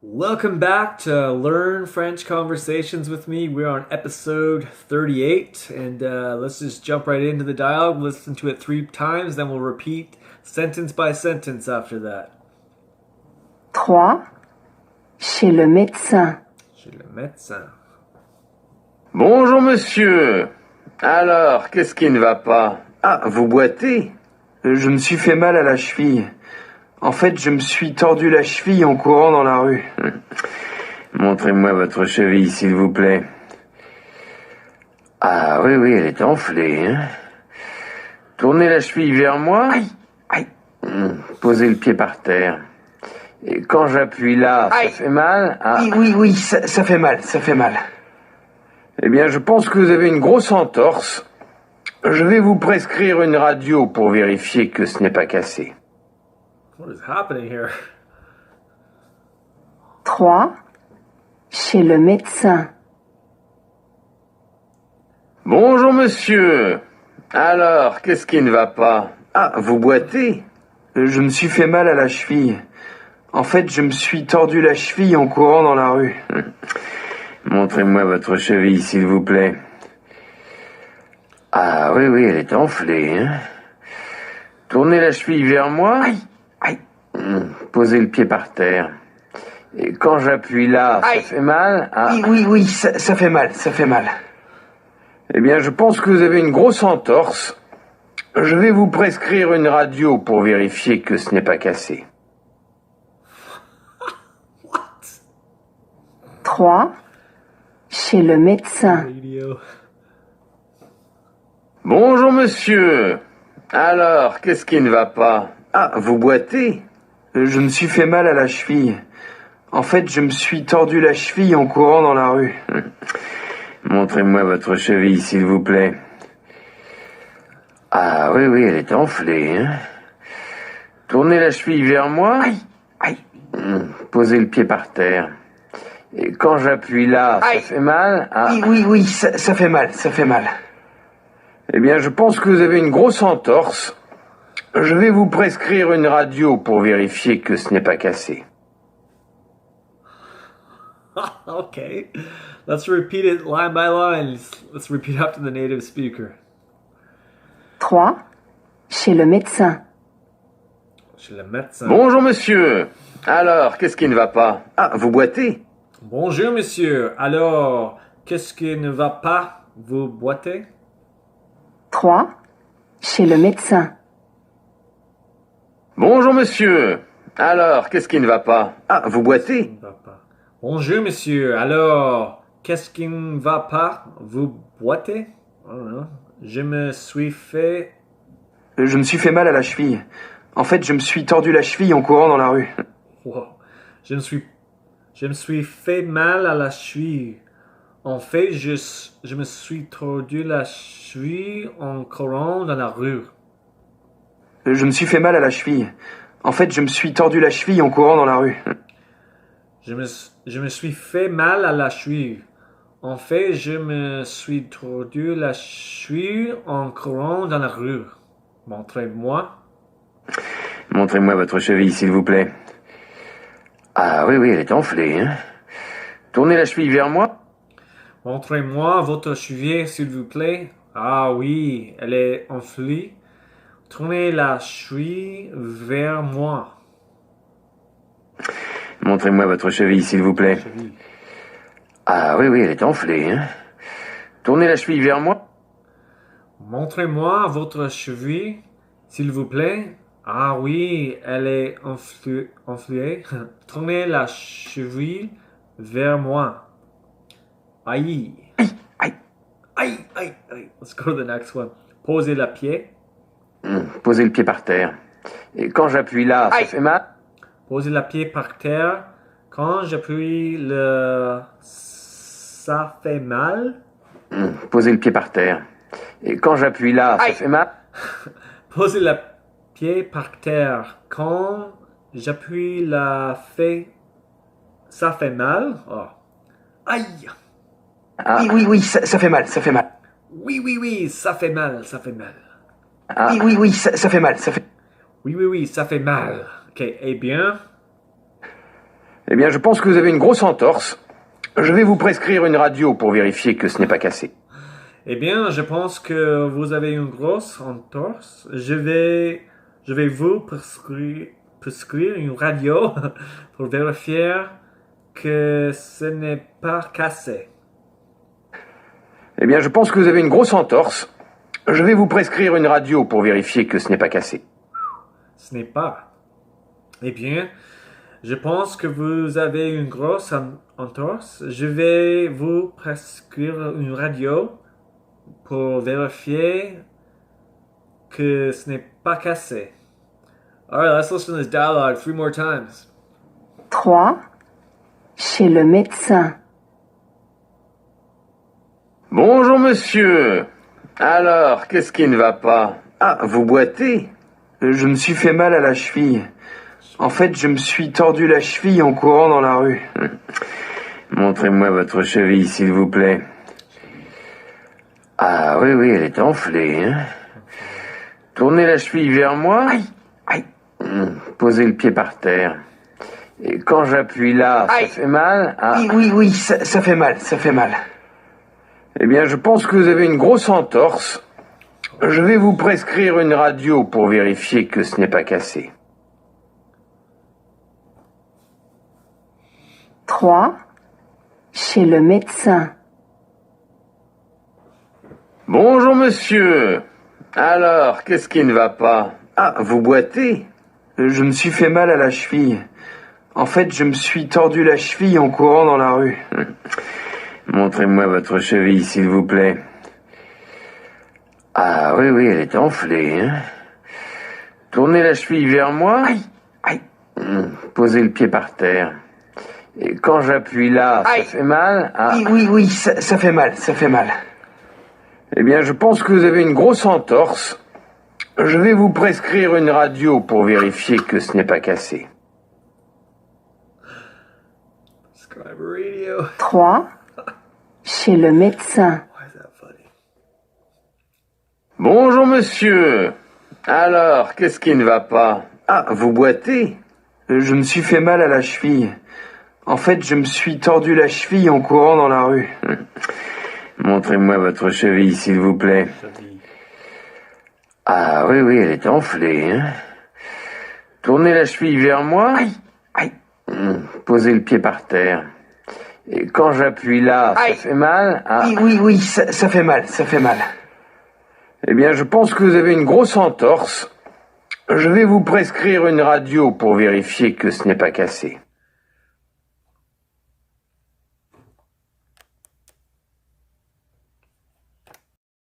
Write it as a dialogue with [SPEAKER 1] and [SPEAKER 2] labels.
[SPEAKER 1] Welcome back to Learn French Conversations with me. We're on episode 38, and let's just jump right into the dialogue. Listen to it 3 times, then we'll repeat sentence by sentence after that.
[SPEAKER 2] 3. Chez le médecin.
[SPEAKER 1] Chez le médecin.
[SPEAKER 3] Bonjour monsieur. Alors, qu'est-ce qui ne va pas? Ah, vous boitez?
[SPEAKER 4] Je me suis fait mal à la cheville. En fait, je me suis tordu la cheville en courant dans la rue.
[SPEAKER 3] Montrez-moi votre cheville, s'il vous plaît. Ah oui, elle est enflée, hein? Tournez la cheville vers moi.
[SPEAKER 4] Aïe.
[SPEAKER 3] Posez le pied par terre. Et quand j'appuie là,
[SPEAKER 4] Aïe.
[SPEAKER 3] ça fait mal? Ah.
[SPEAKER 4] Oui, ça fait mal.
[SPEAKER 3] Eh bien, je pense que vous avez une grosse entorse. Je vais vous prescrire une radio pour vérifier que ce n'est pas cassé.
[SPEAKER 1] What is happening here?
[SPEAKER 2] 3. Chez le médecin.
[SPEAKER 3] Bonjour monsieur. Alors, qu'est-ce qui ne va pas? Ah, vous boitez?
[SPEAKER 4] Je me suis fait mal à la cheville. En fait, je me suis tordu la cheville en courant dans la rue.
[SPEAKER 3] Montrez-moi votre cheville, s'il vous plaît. Ah oui, elle est enflée, hein? Tournez la cheville vers moi.
[SPEAKER 4] Aïe.
[SPEAKER 3] Posez le pied par terre. Et quand j'appuie là,
[SPEAKER 4] Aïe.
[SPEAKER 3] ça fait mal? Ah.
[SPEAKER 4] Oui, ça fait mal.
[SPEAKER 3] Eh bien, je pense que vous avez une grosse entorse. Je vais vous prescrire une radio pour vérifier que ce n'est pas cassé.
[SPEAKER 2] 3. Chez le médecin.
[SPEAKER 1] Radio.
[SPEAKER 3] Bonjour monsieur. Alors, qu'est-ce qui ne va pas? Ah, vous boitez?
[SPEAKER 4] Je me suis fait mal à la cheville. En fait, je me suis tordu la cheville en courant dans la rue.
[SPEAKER 3] Montrez-moi votre cheville, s'il vous plaît. Ah oui, elle est enflée, hein? Tournez la cheville vers moi.
[SPEAKER 4] Aïe.
[SPEAKER 3] Posez le pied par terre. Et quand j'appuie là,
[SPEAKER 4] Aïe.
[SPEAKER 3] ça fait mal? Ah.
[SPEAKER 4] Oui, ça fait mal.
[SPEAKER 3] Eh bien, je pense que vous avez une grosse entorse. Je vais vous prescrire une radio pour vérifier que ce n'est pas cassé.
[SPEAKER 1] Okay, let's repeat it line by line. Let's repeat after the native speaker.
[SPEAKER 2] 3. Chez le médecin.
[SPEAKER 1] Chez le médecin.
[SPEAKER 3] Bonjour monsieur. Alors, qu'est-ce qui ne va pas? Ah, vous boitez?
[SPEAKER 1] Bonjour monsieur. Alors, qu'est-ce qui ne va pas? Vous boitez?
[SPEAKER 2] 3. Chez le médecin.
[SPEAKER 3] Bonjour monsieur. Alors, qu'est-ce qui ne va pas? Ah, vous boitez?
[SPEAKER 1] Ne va pas. Bonjour monsieur. Alors, qu'est-ce qui ne va pas? Vous boitez? I don't know. Je me suis fait
[SPEAKER 4] mal à la cheville. En fait, je me suis tordu la cheville en courant dans la rue.
[SPEAKER 1] Wow. Je me suis fait mal à la cheville. En fait, je me suis tordu la cheville en courant dans la rue.
[SPEAKER 4] Je me suis fait mal à la cheville. En fait, je me suis tordu la cheville en courant dans la rue.
[SPEAKER 1] Je me suis fait mal à la cheville. En fait, je me suis tordu la cheville en courant dans la rue. Montrez-moi.
[SPEAKER 3] Montrez-moi votre cheville, s'il vous plaît. Ah oui, elle est enflée, hein? Tournez la cheville vers moi.
[SPEAKER 1] Montrez-moi votre cheville, s'il vous plaît. Ah oui, elle est enflée. Tournez la cheville vers moi.
[SPEAKER 3] Montrez-moi votre cheville, s'il vous plaît.
[SPEAKER 1] Cheville.
[SPEAKER 3] Ah oui, elle est enflée, hein? Tournez la cheville vers moi.
[SPEAKER 1] Montrez-moi votre cheville, s'il vous plaît. Ah oui, elle est enflée. Tournez la cheville vers moi. Aïe. Aïe. Let's go to the next one. Posez la pied.
[SPEAKER 3] Posez le pied par terre. Et quand j'appuie là, ça fait mal?
[SPEAKER 1] Posez la pied par terre. Quand j'appuie le... Ça fait mal.
[SPEAKER 3] Posez le pied par terre. Et quand j'appuie là, ça fait mal?
[SPEAKER 1] Posez la pied par terre. Quand j'appuie la fait... Ça fait mal. Oh. Aïe.
[SPEAKER 4] Ah. Oui, ça fait mal.
[SPEAKER 1] Oui, ça fait mal.
[SPEAKER 4] Ah. Oui, ça fait mal.
[SPEAKER 1] Oui, ça fait mal. Ok, eh bien.
[SPEAKER 3] Eh bien, je pense que vous avez une grosse entorse. Je vais vous prescrire une radio pour vérifier que ce n'est pas cassé.
[SPEAKER 1] Eh bien, je pense que vous avez une grosse entorse. Je vais vous prescrire une radio pour vérifier que ce n'est pas cassé.
[SPEAKER 3] Eh bien, je pense que vous avez une grosse entorse. Je vais vous prescrire une radio pour vérifier que ce n'est pas cassé.
[SPEAKER 1] Ce n'est pas. Eh bien, je pense que vous avez une grosse entorse. Je vais vous prescrire une radio pour vérifier que ce n'est pas cassé. All right, let's listen to this dialogue 3 more times.
[SPEAKER 2] 3. Chez le médecin.
[SPEAKER 3] Bonjour, monsieur. Alors, qu'est-ce qui ne va pas? Ah, vous boitez?
[SPEAKER 4] Je me suis fait mal à la cheville. En fait, je me suis tordu la cheville en courant dans la rue.
[SPEAKER 3] Montrez-moi votre cheville, s'il vous plaît. Ah oui, oui, elle est enflée, hein. Tournez la cheville vers moi.
[SPEAKER 4] Aïe, aïe.
[SPEAKER 3] Posez le pied par terre. Et quand j'appuie là,
[SPEAKER 4] Aïe.
[SPEAKER 3] ça fait mal? Ah.
[SPEAKER 4] Oui, ça fait mal, ça fait mal.
[SPEAKER 3] Eh bien, je pense que vous avez une grosse entorse. Je vais vous prescrire une radio pour vérifier que ce n'est pas cassé.
[SPEAKER 2] 3. Chez le médecin.
[SPEAKER 3] Bonjour, monsieur. Alors, qu'est-ce qui ne va pas? Ah, vous boitez?
[SPEAKER 4] Je me suis fait mal à la cheville. En fait, je me suis tordu la cheville en courant dans la rue.
[SPEAKER 3] Montrez-moi votre cheville, s'il vous plaît. Ah oui, oui, elle est enflée, hein. Tournez la cheville vers moi.
[SPEAKER 4] Aïe, aïe.
[SPEAKER 3] Posez le pied par terre. Et quand j'appuie là,
[SPEAKER 4] Aïe.
[SPEAKER 3] ça fait mal? Ah.
[SPEAKER 4] Oui, ça fait mal, ça fait mal.
[SPEAKER 3] Eh bien, je pense que vous avez une grosse entorse. Je vais vous prescrire une radio pour vérifier que ce n'est pas cassé.
[SPEAKER 1] Prescribe radio.
[SPEAKER 2] 3. Chez le médecin.
[SPEAKER 1] Why is that funny?
[SPEAKER 3] Bonjour, monsieur. Alors, qu'est-ce qui ne va pas? Ah, vous boitez?
[SPEAKER 4] Je me suis fait mal à la cheville. En fait, je me suis tordu la cheville en courant dans la rue.
[SPEAKER 3] Montrez-moi votre cheville, s'il vous plaît. Ah oui, oui, elle est enflée, hein. Tournez la cheville vers moi.
[SPEAKER 4] Aïe, aïe.
[SPEAKER 3] Posez le pied par terre. Et quand j'appuie là,
[SPEAKER 4] Aïe.
[SPEAKER 3] ça fait mal? Ah.
[SPEAKER 4] Oui, ça fait mal, ça fait mal.
[SPEAKER 3] Eh bien, je pense que vous avez une grosse entorse. Je vais vous prescrire une radio pour vérifier que ce n'est pas cassé.